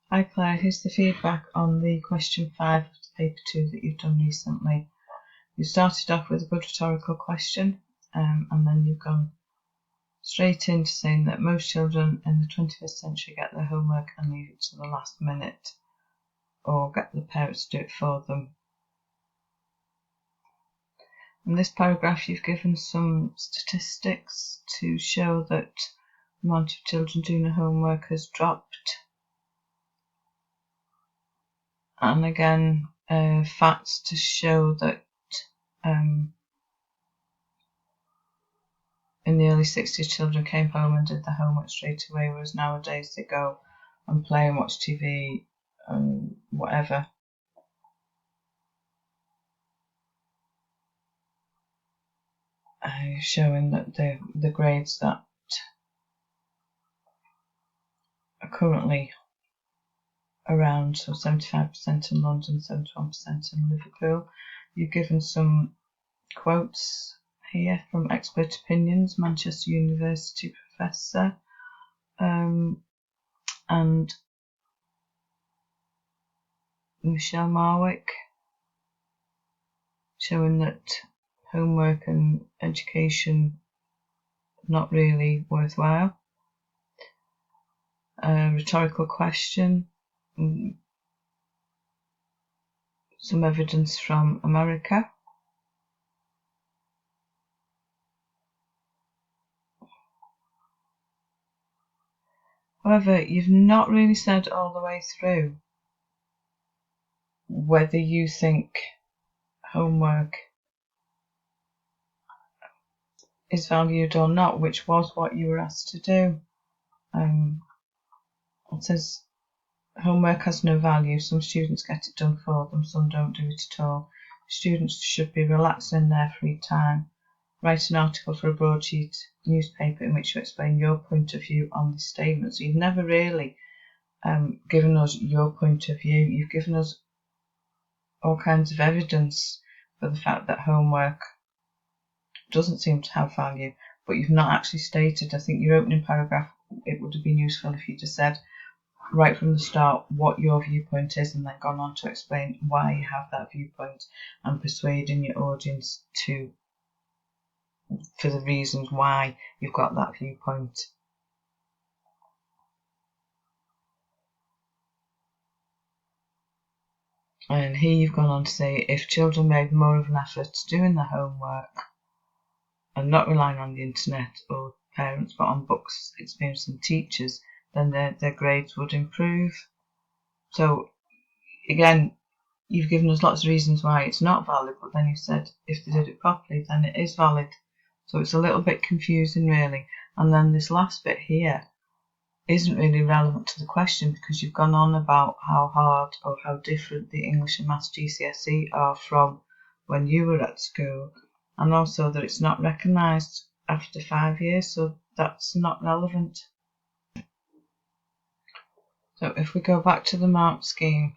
Hi Claire, here's the feedback on the question 5 of the paper 2 that you've done recently. You started off with a good rhetorical question and then you've gone straight into saying that most children in the 21st century get their homework and leave it to the last minute or get the parents to do it for them. In this paragraph you've given some statistics to show that the amount of children doing the homework has dropped. And again, facts to show that in the early 60s children came home and did the homework straight away, whereas nowadays they go and play and watch TV and whatever. Showing that the grades that are currently around, so 75% in London, 71% in Liverpool. You've given some quotes here from Expert Opinions, Manchester University professor, and Michelle Marwick, showing that homework and education not really worthwhile. A rhetorical question, some evidence from America. However, you've not really said all the way through whether you think homework is valued or not, which was what you were asked to do. It says homework has no value. Some students get it done for them, some don't do it at all. Students should be relaxed in their free time. Write an article for a broadsheet newspaper in which you explain your point of view on this statement. So you've never really given us your point of view. You've given us all kinds of evidence for the fact that homework doesn't seem to have value, but you've not actually stated. I think your opening paragraph, it would have been useful if you just said right from the start what your viewpoint is and then gone on to explain why you have that viewpoint and persuading your audience for the reasons why you've got that viewpoint. And here you've gone on to say if children made more of an effort doing their homework and not relying on the internet or parents but on books, experience and teachers, then their grades would improve. So again, you've given us lots of reasons why it's not valid, but then you said if they did it properly then it is valid. So it's a little bit confusing really. And then this last bit here isn't really relevant to the question because you've gone on about how hard or how different the English and Maths GCSE are from when you were at school, and also that it's not recognised after 5 years, so that's not relevant. So if we go back to the mark scheme,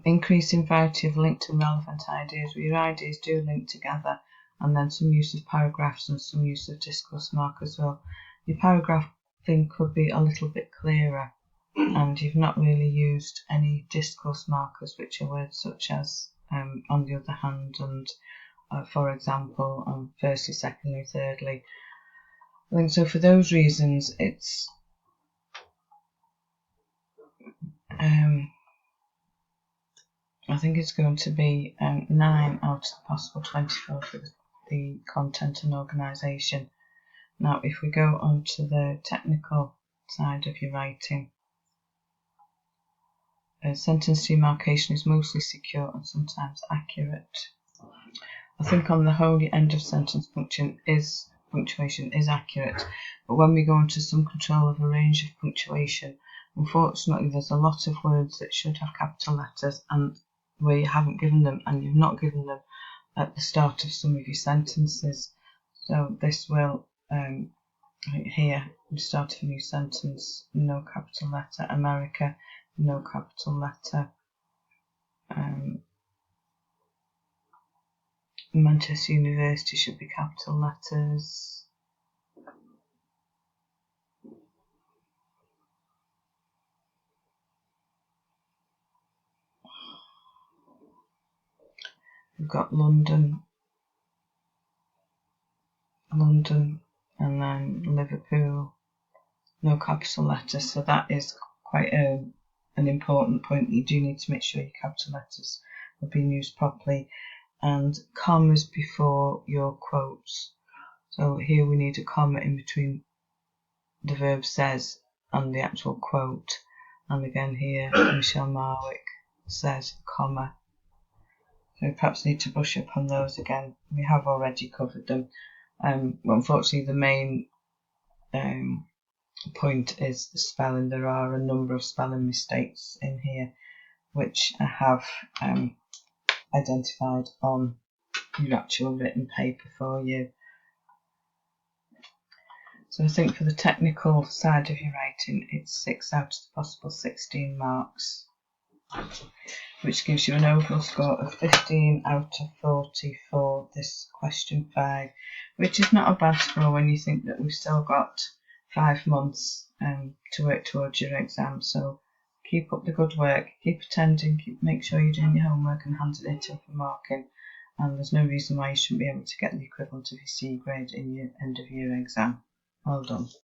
increasing variety of linked and relevant ideas, where your ideas do link together, and then some use of paragraphs and some use of discourse mark as well. Your paragraph thing could be a little bit clearer, and you've not really used any discourse markers, which are words such as on the other hand and for example, firstly, secondly, thirdly. I think so for those reasons it's I think it's going to be 9 out of the possible 24 for the content and organisation. Now if we go on to the technical side of your writing, sentence demarcation is mostly secure and sometimes accurate. I think on the whole your end of sentence punctuation is accurate, but when we go into some control of a range of punctuation, unfortunately there's a lot of words that should have capital letters and where you haven't given them, and you've not given them at the start of some of your sentences. So this will here we start a new sentence, no capital letter, America, no capital letter, Manchester University should be capital letters. We've got London, and then Liverpool, no capital letters. So that is quite an important point. You do need to make sure your capital letters are being used properly, and commas before your quotes. So here we need a comma in between the verb says and the actual quote. And again here, Michelle Marwick says, comma. So we perhaps need to brush up on those again. We have already covered them. Unfortunately, the main point is the spelling. There are a number of spelling mistakes in here, which I have identified on your actual written paper for you. So I think for the technical side of your writing, it's 6 out of the possible 16 marks, which gives you an overall score of 15 out of 40 for this question 5, which is not a bad score when you think that we've still got 5 months to work towards your exam. So keep up the good work, keep attending, make sure you're doing your homework and handing it in for marking, and there's no reason why you shouldn't be able to get the equivalent of your C grade in your end of year exam. Well done.